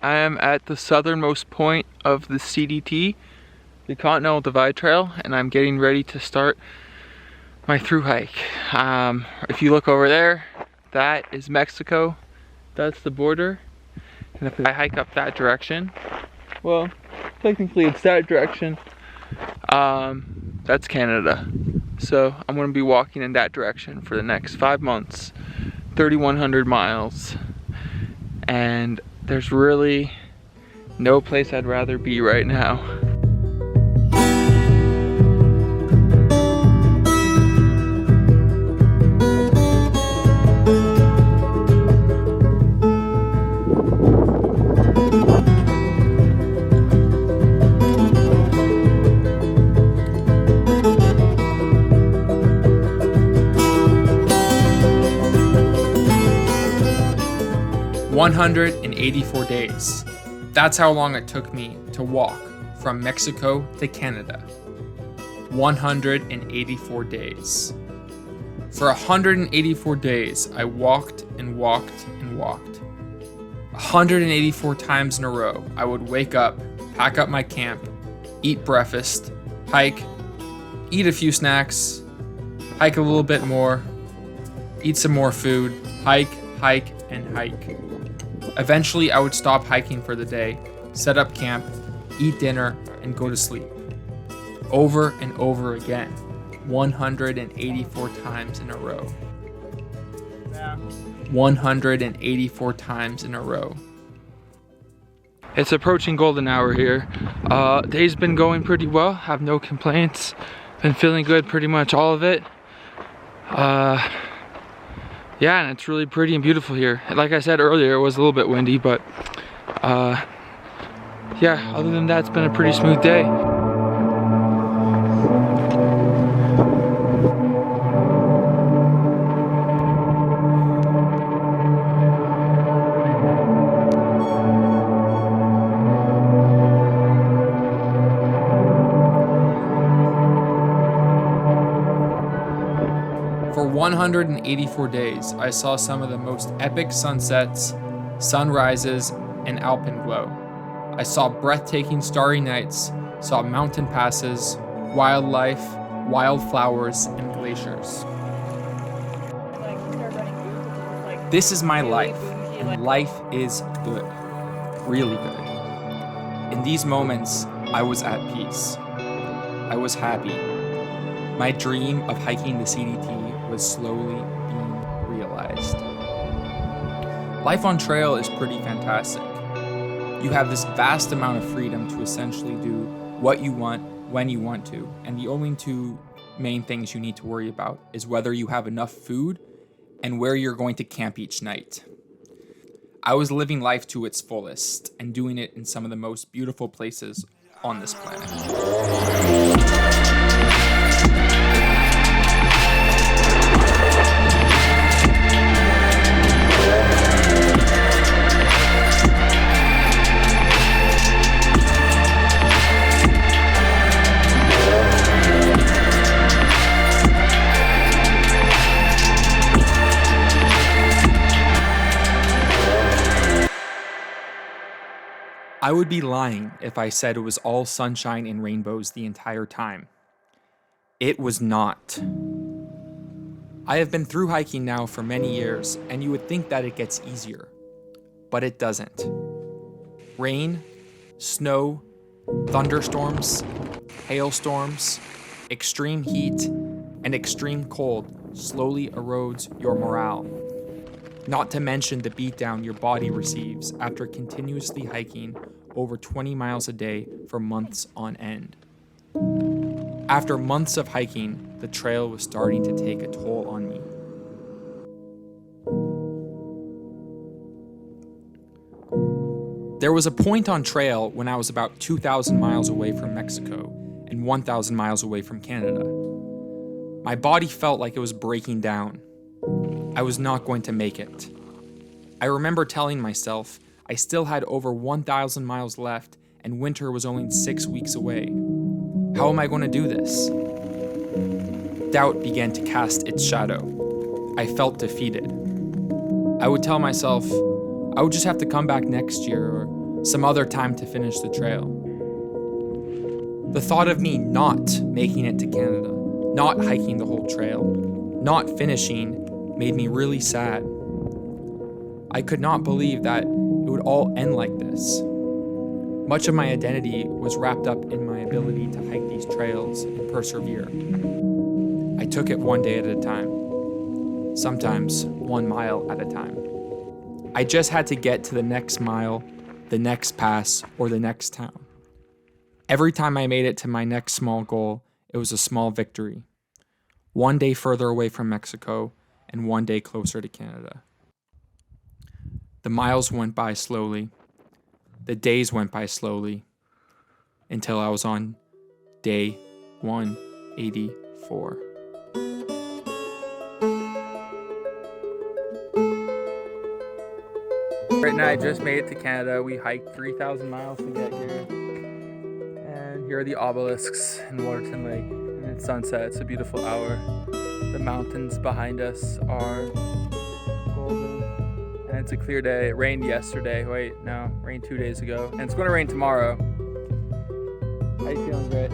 I am at the southernmost point of the CDT, the Continental Divide Trail, and I'm getting ready to start my through hike. If you look over there, that is Mexico. That's the border. And if I hike up that direction, well, technically it's that direction, that's Canada. So I'm gonna be walking in that direction for the next 5 months, 3,100 miles. And there's really no place I'd rather be right now. 184 days. That's how long it took me to walk from Mexico to Canada. 184 days. For 184 days, I walked and walked and walked. 184 times in a row, I would wake up, pack up my camp, eat breakfast, hike, eat a few snacks, hike a little bit more, eat some more food, hike, and hike. Eventually, I would stop hiking for the day, set up camp, eat dinner, and go to sleep. Over and over again, 184 times in a row. 184 times in a row. It's approaching golden hour here. Day's been going pretty well, have no complaints. Been feeling good pretty much all of it. Yeah, and it's really pretty and beautiful here. Like I said earlier, it was a little bit windy, but yeah, other than that, it's been a pretty smooth day. For 184 days, I saw some of the most epic sunsets, sunrises, and alpine glow. I saw breathtaking starry nights, saw mountain passes, wildlife, wildflowers, and glaciers. This is my life, and life is good. Really good. In these moments, I was at peace. I was happy. My dream of hiking the CDT was slowly being realized. Life on trail is pretty fantastic. You have this vast amount of freedom to essentially do what you want, when you want to, and the only two main things you need to worry about is whether you have enough food and where you're going to camp each night. I was living life to its fullest and doing it in some of the most beautiful places on this planet. I would be lying if I said it was all sunshine and rainbows the entire time. It was not. I have been through hiking now for many years, and you would think that it gets easier, but it doesn't. Rain, snow, thunderstorms, hailstorms, extreme heat, and extreme cold slowly erodes your morale. Not to mention the beatdown your body receives after continuously hiking over 20 miles a day for months on end. After months of hiking, the trail was starting to take a toll on me. There was a point on trail when I was about 2,000 miles away from Mexico and 1,000 miles away from Canada. My body felt like it was breaking down. I was not going to make it. I remember telling myself I still had over 1,000 miles left and winter was only 6 weeks away. How am I going to do this? Doubt began to cast its shadow. I felt defeated. I would tell myself I would just have to come back next year or some other time to finish the trail. The thought of me not making it to Canada, not hiking the whole trail, not finishing, made me really sad. I could not believe that it would all end like this. Much of my identity was wrapped up in my ability to hike these trails and persevere. I took it one day at a time, sometimes 1 mile at a time. I just had to get to the next mile, the next pass, or the next town. Every time I made it to my next small goal, it was a small victory. One day further away from Mexico, and one day closer to Canada. The miles went by slowly. The days went by slowly, until I was on day 184. Right now I just made it to Canada. We hiked 3,000 miles to get here. And here are the obelisks in Waterton Lake. And it's sunset. It's a beautiful hour. The mountains behind us are golden. And it's a clear day. It rained yesterday. Wait, no, rained 2 days ago. And it's going to rain tomorrow. How you feeling, Britt?